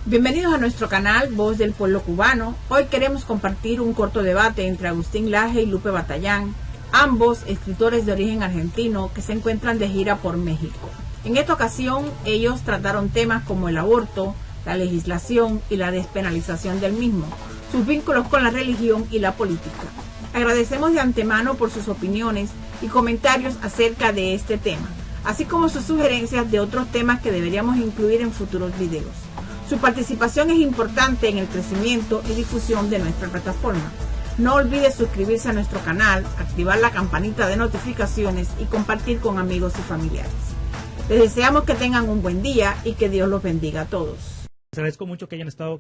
Bienvenidos a nuestro canal Voz del Pueblo Cubano. Hoy queremos compartir un corto debate entre Agustín Laje y Lupe Batallán, ambos escritores de origen argentino que se encuentran de gira por México. En esta ocasión ellos trataron temas como el aborto, la legislación y la despenalización del mismo, sus vínculos con la religión y la política. Agradecemos de antemano por sus opiniones y comentarios acerca de este tema, así como sus sugerencias de otros temas que deberíamos incluir en futuros videos. Su participación es importante en el crecimiento y difusión de nuestra plataforma. No olvide suscribirse a nuestro canal, activar la campanita de notificaciones y compartir con amigos y familiares. Les deseamos que tengan un buen día y que Dios los bendiga a todos. Les agradezco mucho que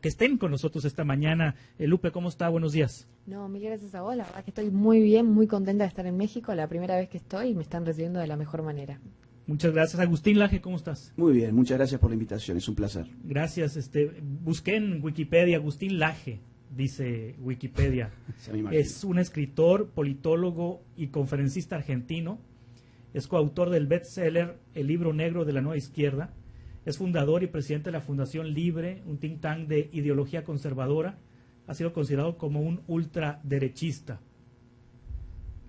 estén con nosotros esta mañana. Lupe, ¿cómo está? Buenos días. No, mil gracias a vos. La verdad que estoy muy bien, muy contenta de estar en México. La primera vez que estoy y me están recibiendo de la mejor manera. Muchas gracias. Agustín Laje, ¿cómo estás? Muy bien, muchas gracias por la invitación, es un placer. Gracias. Busqué en Wikipedia Agustín Laje, dice Wikipedia. Es un escritor, politólogo y conferencista argentino. Es coautor del bestseller El Libro Negro de la Nueva Izquierda. Es fundador y presidente de la Fundación Libre, un think tank de ideología conservadora. Ha sido considerado como un ultraderechista.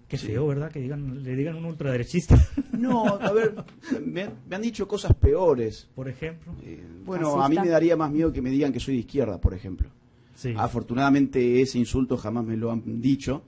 Qué feo, ¿verdad? Que le digan un ultraderechista. No, a ver, me han dicho cosas peores. Por ejemplo. Bueno, a mí me daría más miedo que me digan que soy de izquierda, por ejemplo. Sí. Afortunadamente ese insulto jamás me lo han dicho,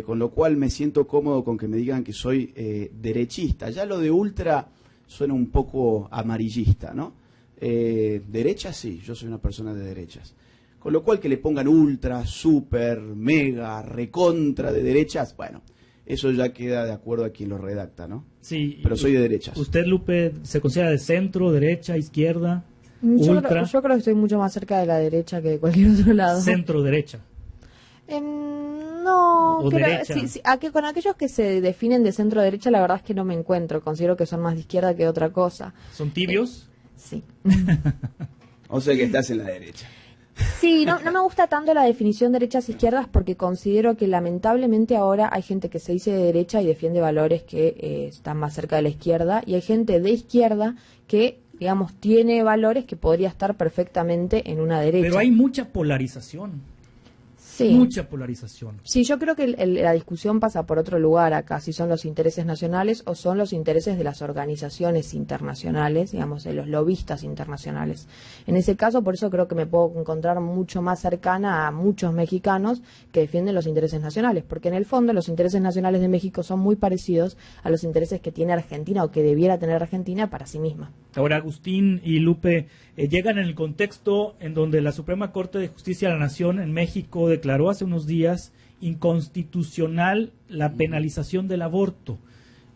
con lo cual me siento cómodo con que me digan que soy derechista. Ya lo de ultra suena un poco amarillista, ¿no? Derecha sí, yo soy una persona de derechas. Con lo cual que le pongan ultra, super, mega, recontra de derechas, bueno, eso ya queda de acuerdo a quien lo redacta, ¿no? Sí. Pero soy de derechas. ¿Usted, Lupe, se considera de centro, derecha, izquierda, ultra? Yo creo que estoy mucho más cerca de la derecha que de cualquier otro lado. ¿Centro-derecha? No, ¿O derecha? Sí, con aquellos que se definen de centro-derecha la verdad es que no me encuentro. Considero que son más de izquierda que otra cosa. ¿Son tibios? Sí. O sea que estás en la derecha. Sí, no me gusta tanto la definición derechas-izquierdas porque considero que lamentablemente ahora hay gente que se dice de derecha y defiende valores que están más cerca de la izquierda, y hay gente de izquierda que, digamos, tiene valores que podría estar perfectamente en una derecha. Pero hay mucha polarización. Sí. Mucha polarización. Sí, yo creo que la discusión pasa por otro lugar acá, si son los intereses nacionales o son los intereses de las organizaciones internacionales, digamos, de los lobistas internacionales. En ese caso, por eso creo que me puedo encontrar mucho más cercana a muchos mexicanos que defienden los intereses nacionales, porque en el fondo los intereses nacionales de México son muy parecidos a los intereses que tiene Argentina o que debiera tener Argentina para sí misma. Ahora, Agustín y Lupe llegan en el contexto en donde la Suprema Corte de Justicia de la Nación en México declaró hace unos días inconstitucional la penalización del aborto,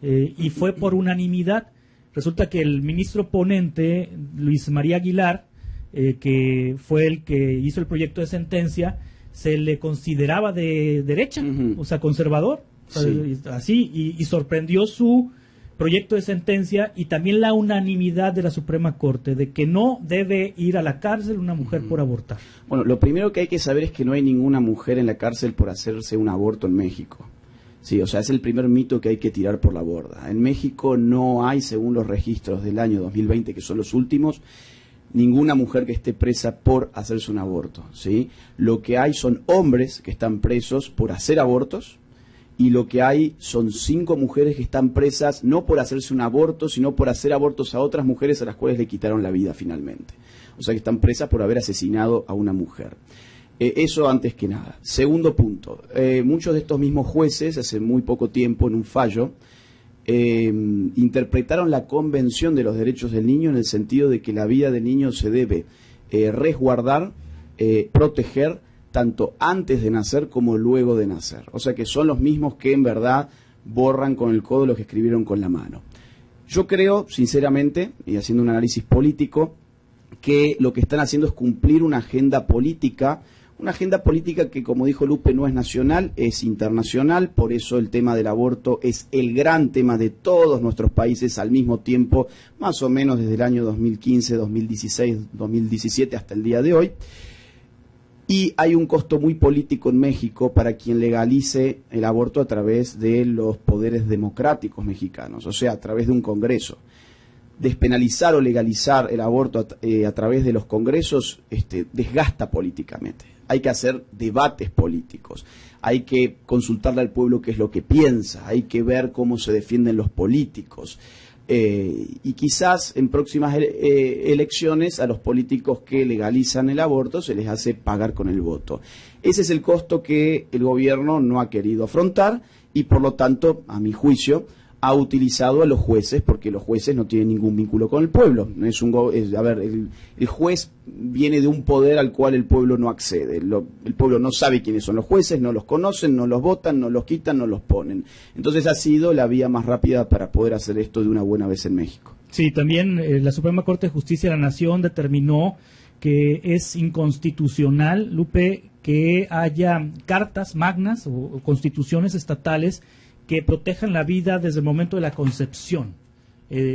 y fue por unanimidad. Resulta que el ministro ponente, Luis María Aguilar, que fue el que hizo el proyecto de sentencia, se le consideraba de derecha, o sea, conservador, así, y sorprendió su proyecto de sentencia y también la unanimidad de la Suprema Corte de que no debe ir a la cárcel una mujer por abortar. Bueno, lo primero que hay que saber es que no hay ninguna mujer en la cárcel por hacerse un aborto en México. Sí, o sea, es el primer mito que hay que tirar por la borda. En México no hay, según los registros del año 2020, que son los últimos, ninguna mujer que esté presa por hacerse un aborto, ¿sí? Lo que hay son hombres que están presos por hacer abortos, y lo que hay son 5 mujeres que están presas no por hacerse un aborto, sino por hacer abortos a otras mujeres a las cuales le quitaron la vida finalmente. O sea que están presas por haber asesinado a una mujer. Eso antes que nada. Segundo punto, muchos de estos mismos jueces, hace muy poco tiempo en un fallo, interpretaron la Convención de los Derechos del Niño en el sentido de que la vida del niño se debe resguardar, proteger, tanto antes de nacer como luego de nacer. O sea que son los mismos que en verdad borran con el codo lo que escribieron con la mano. Yo creo, sinceramente, y haciendo un análisis político, que lo que están haciendo es cumplir una agenda política que, como dijo Lupe, no es nacional, es internacional. Por eso el tema del aborto es el gran tema de todos nuestros países al mismo tiempo, más o menos desde el año 2015, 2016, 2017 hasta el día de hoy. Y hay un costo muy político en México para quien legalice el aborto a través de los poderes democráticos mexicanos, o sea, a través de un Congreso. Despenalizar o legalizar el aborto a través de los congresos desgasta políticamente. Hay que hacer debates políticos, hay que consultarle al pueblo qué es lo que piensa, hay que ver cómo se defienden los políticos. Y quizás en próximas elecciones a los políticos que legalizan el aborto se les hace pagar con el voto. Ese es el costo que el gobierno no ha querido afrontar y por lo tanto, a mi juicio, ha utilizado a los jueces, porque los jueces no tienen ningún vínculo con el pueblo. El juez viene de un poder al cual el pueblo no accede. El pueblo no sabe quiénes son los jueces, no los conocen, no los votan, no los quitan, no los ponen. Entonces ha sido la vía más rápida para poder hacer esto de una buena vez en México. Sí, también la Suprema Corte de Justicia de la Nación determinó que es inconstitucional, Lupe, que haya cartas magnas o constituciones estatales que protejan la vida desde el momento de la concepción.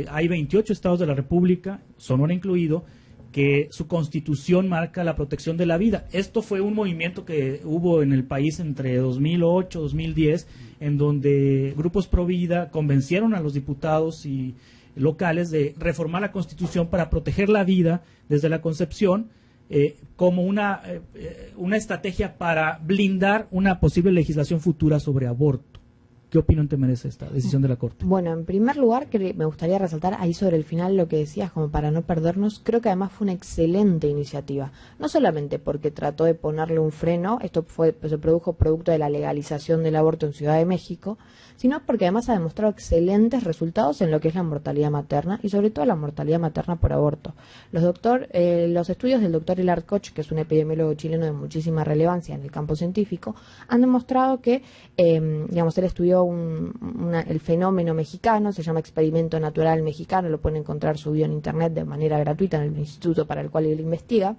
Hay 28 estados de la República, Sonora incluido, que su constitución marca la protección de la vida. Esto fue un movimiento que hubo en el país entre 2008 y 2010, en donde grupos pro vida convencieron a los diputados y locales de reformar la constitución para proteger la vida desde la concepción, como una estrategia para blindar una posible legislación futura sobre aborto. ¿Qué opinión te merece esta decisión de la Corte? Bueno, en primer lugar, me gustaría resaltar ahí sobre el final lo que decías, como para no perdernos. Creo que además fue una excelente iniciativa. No solamente porque trató de ponerle un freno, se produjo producto de la legalización del aborto en Ciudad de México, sino porque además ha demostrado excelentes resultados en lo que es la mortalidad materna y sobre todo la mortalidad materna por aborto. Los estudios del doctor Hilard Koch, que es un epidemiólogo chileno de muchísima relevancia en el campo científico, han demostrado que, él estudió el fenómeno mexicano, se llama Experimento Natural Mexicano, lo pueden encontrar subido en internet de manera gratuita en el instituto para el cual él investiga.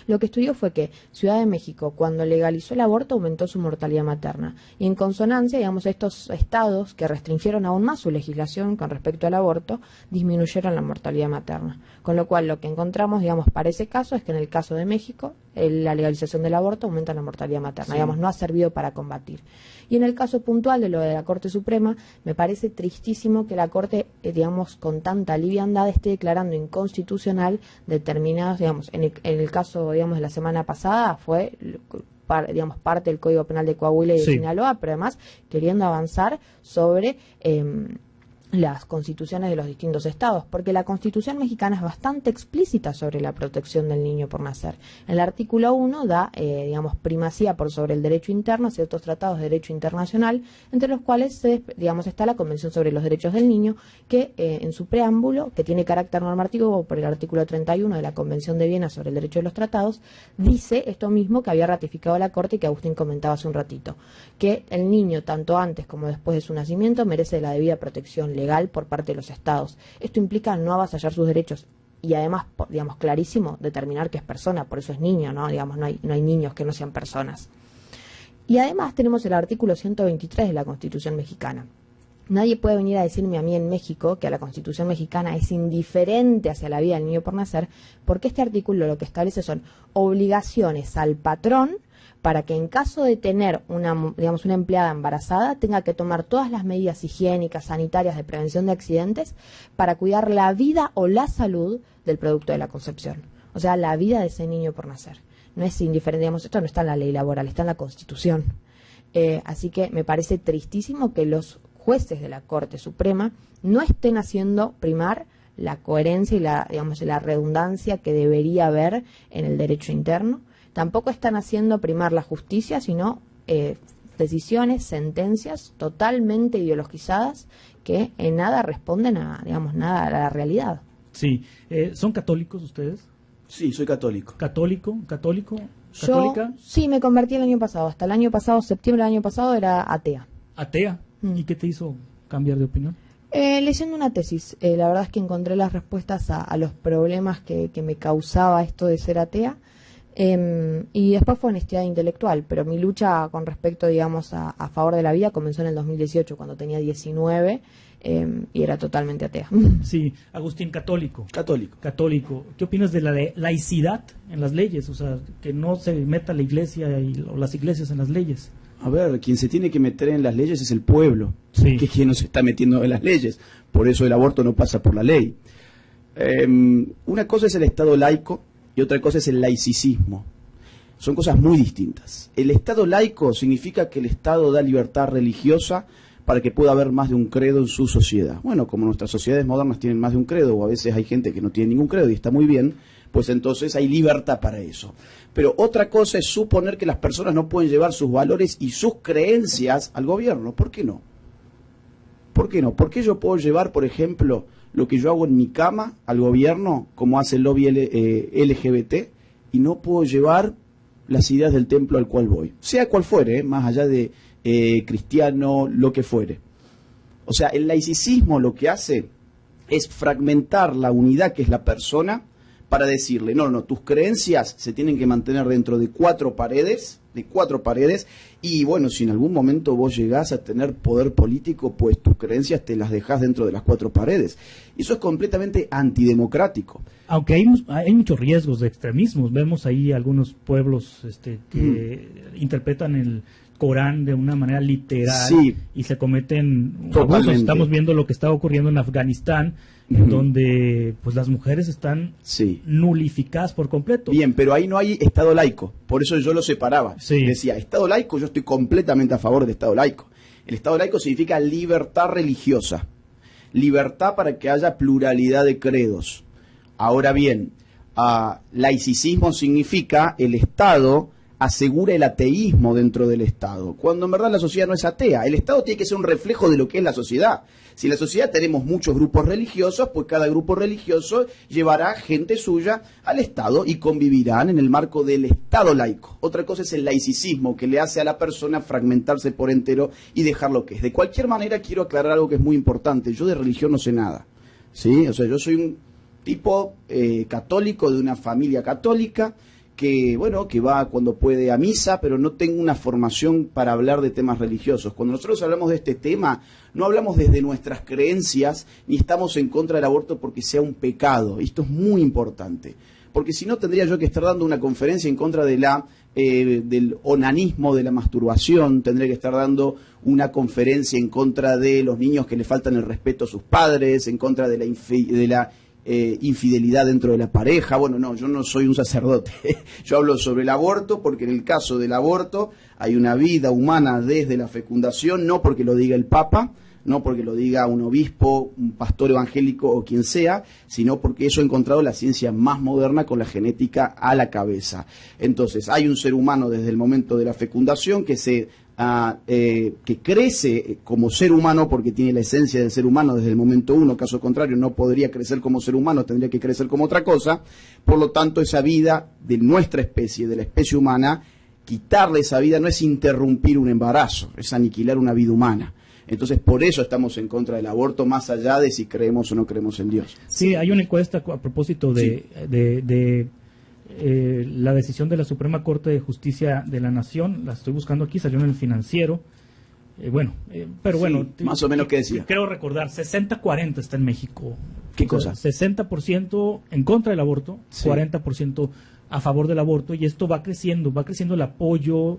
Lo que estudió fue que Ciudad de México, cuando legalizó el aborto, aumentó su mortalidad materna. Y en consonancia, estos estados que restringieron aún más su legislación con respecto al aborto, disminuyeron la mortalidad materna. Con lo cual, lo que encontramos, para ese caso, es que en el caso de México, la legalización del aborto aumenta la mortalidad materna. Sí. No ha servido para combatir. Y en el caso puntual de lo de la Corte Suprema, me parece tristísimo que la Corte, con tanta liviandad esté declarando inconstitucional determinados, en el caso, de la semana pasada fue, parte del Código Penal de Coahuila y de Sinaloa, pero además queriendo avanzar sobre las constituciones de los distintos estados, porque la Constitución mexicana es bastante explícita sobre la protección del niño por nacer. En el artículo 1 da, primacía por sobre el derecho interno a ciertos tratados de derecho internacional, entre los cuales está la Convención sobre los Derechos del Niño, que en su preámbulo, que tiene carácter normativo por el artículo 31 de la Convención de Viena sobre el derecho de los tratados, dice esto mismo que había ratificado la Corte y que Agustín comentaba hace un ratito, que el niño, tanto antes como después de su nacimiento, merece la debida protección legal por parte de los estados. Esto implica no avasallar sus derechos y además, clarísimo, determinar que es persona, por eso es niño, ¿no? No hay niños que no sean personas. Y además tenemos el artículo 123 de la Constitución mexicana. Nadie puede venir a decirme a mí en México que a la Constitución mexicana es indiferente hacia la vida del niño por nacer, porque este artículo lo que establece son obligaciones al patrón para que en caso de tener una empleada embarazada tenga que tomar todas las medidas higiénicas, sanitarias, de prevención de accidentes para cuidar la vida o la salud del producto de la concepción. O sea, la vida de ese niño por nacer. No es indiferente, esto no está en la ley laboral, está en la Constitución. Así que me parece tristísimo que los jueces de la Corte Suprema no estén haciendo primar la coherencia y la redundancia que debería haber en el derecho interno. Tampoco están haciendo primar la justicia, sino decisiones, sentencias totalmente ideologizadas que en nada responden nada a la realidad. Sí. ¿Son católicos ustedes? Sí, soy católico. ¿Católico? Yo, sí, me convertí el año pasado. Hasta el año pasado, septiembre del año pasado, era atea. ¿Atea? ¿Y qué te hizo cambiar de opinión? Leyendo una tesis. La verdad es que encontré las respuestas a los problemas que me causaba esto de ser atea. Y después fue honestidad intelectual, pero mi lucha con respecto, digamos, a favor de la vida comenzó en el 2018, cuando tenía 19, y era totalmente atea. Sí, Agustín, católico. Católico. ¿Qué opinas de la laicidad en las leyes? O sea, que no se meta la iglesia o las iglesias en las leyes. A ver, quien se tiene que meter en las leyes es el pueblo, Sí. que es quien no se está metiendo en las leyes. Por eso el aborto no pasa por la ley. Una cosa es el Estado laico y otra cosa es el laicismo. Son cosas muy distintas. El Estado laico significa que el Estado da libertad religiosa para que pueda haber más de un credo en su sociedad. Bueno, como nuestras sociedades modernas tienen más de un credo, o a veces hay gente que no tiene ningún credo y está muy bien, pues entonces hay libertad para eso. Pero otra cosa es suponer que las personas no pueden llevar sus valores y sus creencias al gobierno. ¿Por qué no? ¿Por qué no? ¿Por qué yo puedo llevar, por ejemplo, lo que yo hago en mi cama al gobierno, como hace el lobby LGBT, y no puedo llevar las ideas del templo al cual voy? Sea cual fuere, más allá de cristiano, lo que fuere. O sea, el laicismo lo que hace es fragmentar la unidad que es la persona para decirle, no, tus creencias se tienen que mantener dentro de cuatro paredes, y bueno, si en algún momento vos llegás a tener poder político, pues tus creencias te las dejás dentro de las cuatro paredes. Y eso es completamente antidemocrático. Aunque hay muchos riesgos de extremismos. Vemos ahí algunos pueblos que interpretan el Corán de una manera literal, sí, y se cometen totalmente abusos. Estamos viendo lo que está ocurriendo en Afganistán, en donde pues las mujeres están nulificadas por completo. Bien, pero ahí no hay Estado laico, por eso yo lo separaba. Sí. Decía, Estado laico, yo estoy completamente a favor del Estado laico. El Estado laico significa libertad religiosa, libertad para que haya pluralidad de credos. Ahora bien, laicismo significa el Estado asegura el ateísmo dentro del Estado, cuando en verdad la sociedad no es atea. El Estado tiene que ser un reflejo de lo que es la sociedad. Si en la sociedad tenemos muchos grupos religiosos, pues cada grupo religioso llevará gente suya al Estado y convivirán en el marco del Estado laico. Otra cosa es el laicismo, que le hace a la persona fragmentarse por entero y dejar lo que es. De cualquier manera, quiero aclarar algo que es muy importante. Yo de religión no sé nada, ¿sí? O sea, yo soy un tipo católico de una familia católica, que bueno, que va cuando puede a misa, pero no tengo una formación para hablar de temas religiosos. Cuando nosotros hablamos de este tema, no hablamos desde nuestras creencias, ni estamos en contra del aborto porque sea un pecado. Esto es muy importante, porque si no tendría yo que estar dando una conferencia en contra de del onanismo, de la masturbación, tendría que estar dando una conferencia en contra de los niños que le faltan el respeto a sus padres, en contra de la infidelidad dentro de la pareja. Bueno, no, yo no soy un sacerdote. Yo hablo sobre el aborto porque en el caso del aborto hay una vida humana desde la fecundación, no porque lo diga el Papa, no porque lo diga un obispo, un pastor evangélico o quien sea, sino porque eso ha encontrado la ciencia más moderna con la genética a la cabeza. Entonces, hay un ser humano desde el momento de la fecundación que crece como ser humano porque tiene la esencia del ser humano desde el momento uno, caso contrario no podría crecer como ser humano, tendría que crecer como otra cosa. Por lo tanto, esa vida de nuestra especie, de la especie humana, quitarle esa vida no es interrumpir un embarazo, es aniquilar una vida humana. Entonces, por eso estamos en contra del aborto, más allá de si creemos o no creemos en Dios. Sí, hay una encuesta a propósito de la decisión de la Suprema Corte de Justicia de la Nación. La estoy buscando aquí, salió en el Financiero. Más o menos, ¿qué decía? Creo recordar, 60-40 está en México. ¿Qué cosa? 60% en contra del aborto, 40% a favor del aborto, y esto va creciendo el apoyo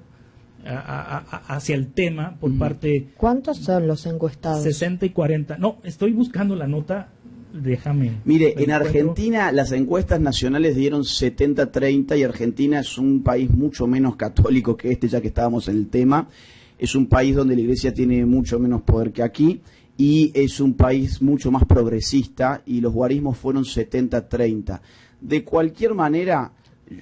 hacia el tema por parte... ¿Cuántos son los encuestados? 60 y 40. No, estoy buscando la nota, déjame... Mire, en Argentina las encuestas nacionales dieron 70-30 y Argentina es un país mucho menos católico que este, ya que estábamos en el tema. Es un país donde la iglesia tiene mucho menos poder que aquí y es un país mucho más progresista y los guarismos fueron 70-30. De cualquier manera,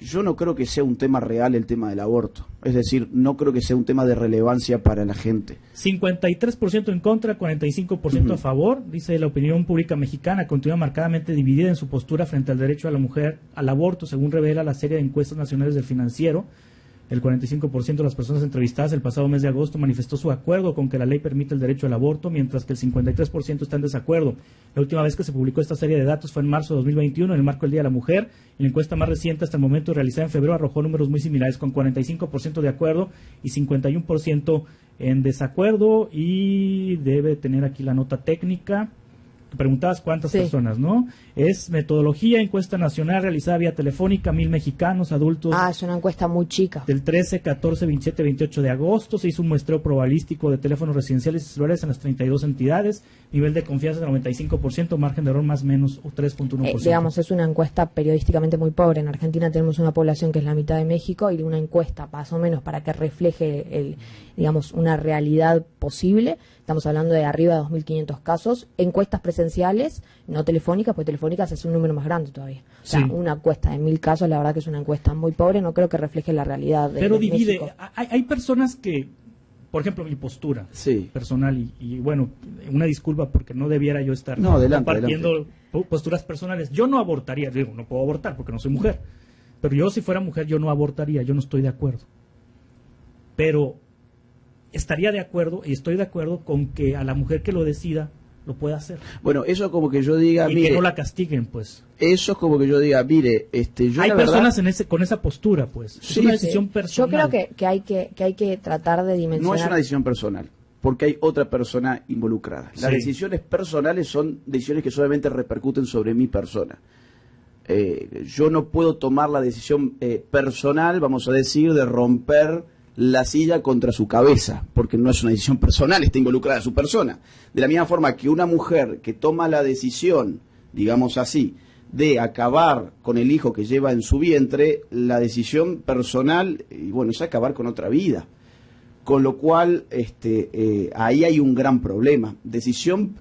yo no creo que sea un tema real el tema del aborto. Es decir, no creo que sea un tema de relevancia para la gente. 53% en contra, 45% a favor. Dice, la opinión pública mexicana continúa marcadamente dividida en su postura frente al derecho a la mujer al aborto, según revela la serie de encuestas nacionales del Financiero. El 45% de las personas entrevistadas el pasado mes de agosto manifestó su acuerdo con que la ley permita el derecho al aborto, mientras que el 53% está en desacuerdo. La última vez que se publicó esta serie de datos fue en marzo de 2021, en el marco del Día de la Mujer. Y la encuesta más reciente hasta el momento, realizada en febrero, arrojó números muy similares, con 45% de acuerdo y 51% en desacuerdo. Y debe tener aquí la nota técnica. Tú preguntabas cuántas personas, ¿no? Es metodología, encuesta nacional realizada vía telefónica, 1,000 mexicanos, adultos. Es una encuesta muy chica. Del 13, 14, 27, 28 de agosto se hizo un muestreo probabilístico de teléfonos residenciales y celulares en las 32 entidades, nivel de confianza del 95%, margen de error más o menos 3.1%. Digamos, es una encuesta periodísticamente muy pobre. En Argentina tenemos una población que es la mitad de México y una encuesta más o menos para que refleje digamos, una realidad posible. Estamos hablando de arriba de 2.500 casos. Encuestas presenciales, no telefónicas, porque telefónicas es un número más grande todavía. O sea, una encuesta de 1.000 casos, la verdad que es una encuesta muy pobre, no creo que refleje la realidad de Pero divide. México. Hay personas que, por ejemplo, mi postura personal, y bueno, una disculpa porque no debiera yo estar compartiendo posturas personales. Yo no abortaría, digo, no puedo abortar porque no soy mujer, pero yo si fuera mujer yo no abortaría, yo no estoy de acuerdo. Pero estaría de acuerdo y estoy de acuerdo con que a la mujer que lo decida lo pueda hacer. Bueno, eso es como que yo diga, y que no la castiguen, pues. Eso es como que yo diga, mire, yo hay la personas verdad, con esa postura, pues. Es una decisión personal. Yo creo que hay que tratar de dimensionar. no es una decisión personal, porque hay otra persona involucrada. Las decisiones personales son decisiones que solamente repercuten sobre mi persona. Yo no puedo tomar la decisión personal, vamos a decir, de romper la silla contra su cabeza, porque no es una decisión personal, está involucrada su persona. De la misma forma que una mujer que toma la decisión, digamos así, de acabar con el hijo que lleva en su vientre, la decisión personal, y bueno, es acabar con otra vida. Con lo cual, ahí hay un gran problema. Decisión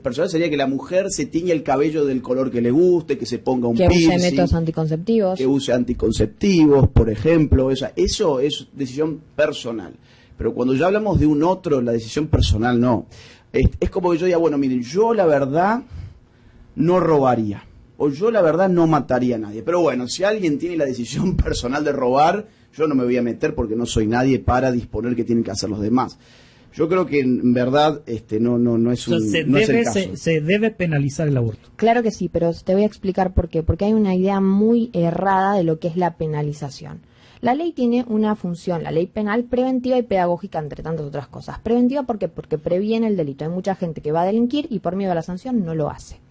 personal sería que la mujer se tiñe el cabello del color que le guste, que se ponga un piercing, que use métodos anticonceptivos. Que use anticonceptivos, por ejemplo. Eso es decisión personal. Pero cuando ya hablamos de un otro, la decisión personal no. Es como que yo diga, bueno, miren, yo la verdad no robaría. O yo la verdad no mataría a nadie. Pero bueno, si alguien tiene la decisión personal de robar, yo no me voy a meter porque no soy nadie para disponer qué tienen que hacer los demás. Yo creo que en verdad no es un no es el caso. Se debe penalizar el aborto. Claro que sí, pero te voy a explicar por qué. Porque hay una idea muy errada de lo que es la penalización. La ley tiene una función, la ley penal, preventiva y pedagógica, entre tantas otras cosas. Preventiva porque previene el delito. Hay mucha gente que va a delinquir y por miedo a la sanción no lo hace.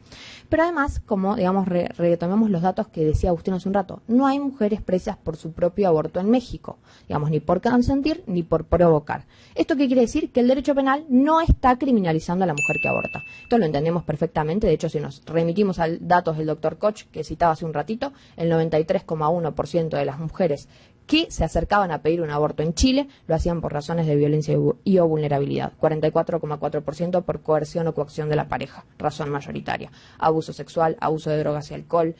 Pero además, como digamos retomemos los datos que decía Agustín hace un rato, no hay mujeres presas por su propio aborto en México, digamos, ni por consentir ni por provocar. ¿Esto qué quiere decir? Que el derecho penal no está criminalizando a la mujer que aborta. Esto lo entendemos perfectamente. De hecho, si nos remitimos a datos del doctor Koch, que citaba hace un ratito, el 93,1% de las mujeres que se acercaban a pedir un aborto en Chile lo hacían por razones de violencia y o vulnerabilidad, 44,4% por coerción o coacción de la pareja, razón mayoritaria, abuso sexual, abuso de drogas y alcohol,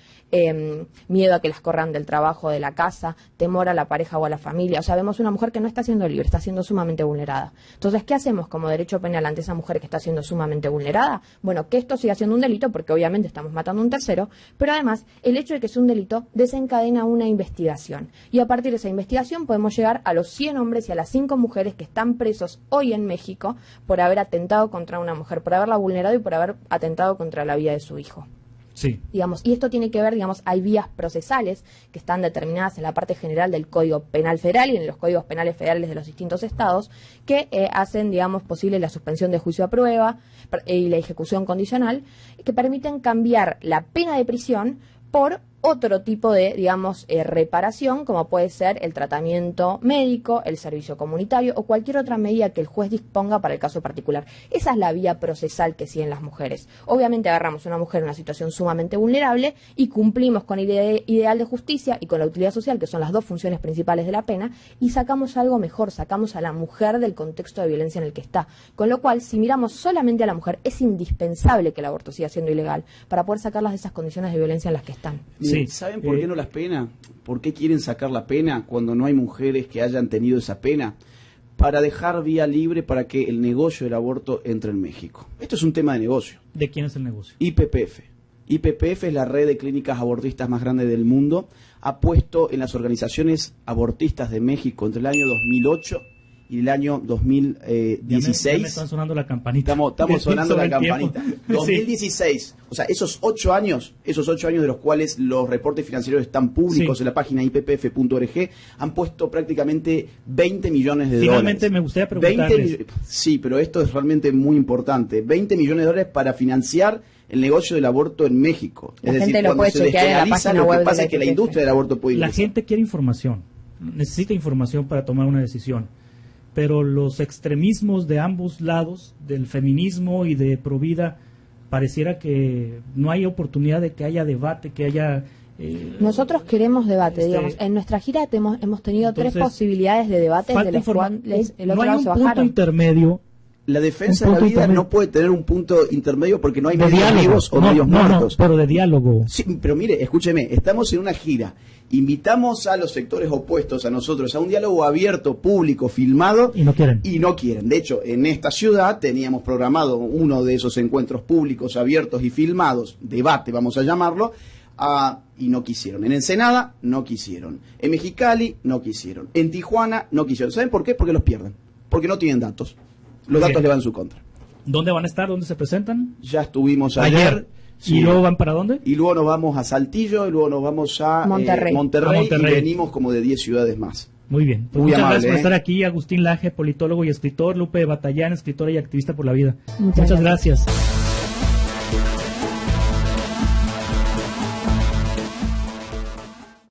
miedo a que las corran del trabajo, de la casa, temor a la pareja o a la familia. O sea, vemos una mujer que no está siendo libre, está siendo sumamente vulnerada. Entonces, ¿qué hacemos como derecho penal ante esa mujer que está siendo sumamente vulnerada? Bueno, que esto siga siendo un delito, porque obviamente estamos matando a un tercero, pero además el hecho de que sea un delito desencadena una investigación, y a partir de esa investigación podemos llegar a los 100 hombres y a las 5 mujeres que están presos hoy en México por haber atentado contra una mujer, por haberla vulnerado y por haber atentado contra la vida de su hijo. Sí. Digamos, y esto tiene que ver, digamos, hay vías procesales que están determinadas en la parte general del Código Penal Federal y en los códigos penales federales de los distintos estados que hacen, digamos, posible la suspensión de juicio a prueba y la ejecución condicional, que permiten cambiar la pena de prisión por otro tipo de, digamos, reparación, como puede ser el tratamiento médico, el servicio comunitario o cualquier otra medida que el juez disponga para el caso particular. Esa es la vía procesal que siguen las mujeres. Obviamente agarramos a una mujer en una situación sumamente vulnerable y cumplimos con el ideal de justicia y con la utilidad social, que son las dos funciones principales de la pena, y sacamos algo mejor, sacamos a la mujer del contexto de violencia en el que está. Con lo cual, si miramos solamente a la mujer, es indispensable que el aborto siga siendo ilegal para poder sacarlas de esas condiciones de violencia en las que están. Sí. ¿Saben por qué no las pena? ¿Por qué quieren sacar la pena cuando no hay mujeres que hayan tenido esa pena? Para dejar vía libre para que el negocio del aborto entre en México. Esto es un tema de negocio. ¿De quién es el negocio? YPF. IPPF es la red de clínicas abortistas más grande del mundo. Ha puesto en las organizaciones abortistas de México entre el año 2008 y el año 2016. Ya me están sonando la campanita. Estamos sonando la campanita. Sí. 2016, o sea, esos 8 años de los cuales los reportes financieros están públicos Sí. en la página ippf.org, han puesto prácticamente 20 millones de Finalmente dólares. me gustaría preguntarles. Sí, pero esto es realmente muy importante. 20 millones de dólares para financiar el negocio del aborto en México. La Es gente decir, lo cuando puede se chequear en la despenaliza, página lo web que de pasa la es que la IPPF. industria del aborto puede La ingresar. gente quiere información, necesita información para tomar una decisión, pero los extremismos de ambos lados, del feminismo y de Provida, pareciera que no hay oportunidad de que haya debate, que haya... Nosotros queremos debate, Este, digamos. En nuestra gira hemos tenido entonces, 3 posibilidades de debate, de falta las cuales el no otro hay lado un se punto bajaron. intermedio La defensa Un de la punto vida intermedio. no puede tener un punto intermedio porque no hay de medios diálogo. vivos o No, medios no, muertos. pero de diálogo. Sí, pero mire, escúcheme, estamos en una gira. Invitamos a los sectores opuestos a nosotros a un diálogo abierto, público, filmado. Y no quieren. Y no quieren. De hecho, en esta ciudad teníamos programado uno de esos encuentros públicos, abiertos y filmados, debate vamos a llamarlo, y no quisieron. En Ensenada no quisieron. En Mexicali no quisieron. En Tijuana no quisieron. ¿Saben por qué? Porque los pierden. Porque no tienen datos. Los Bien. datos le van en su contra. ¿Dónde van a estar? ¿Dónde se presentan? Ya estuvimos Ayer. ayer. Sí. ¿Y luego van para dónde? Y luego nos vamos a Saltillo, y luego nos vamos a Monterrey. A Monterrey. y venimos como de 10 ciudades más. Muy bien. Pues Muy muchas amable, gracias por ¿eh? estar aquí. Agustín Laje, politólogo y escritor. Lupe Batallán, escritora y activista por la vida. Muchas Muchas gracias.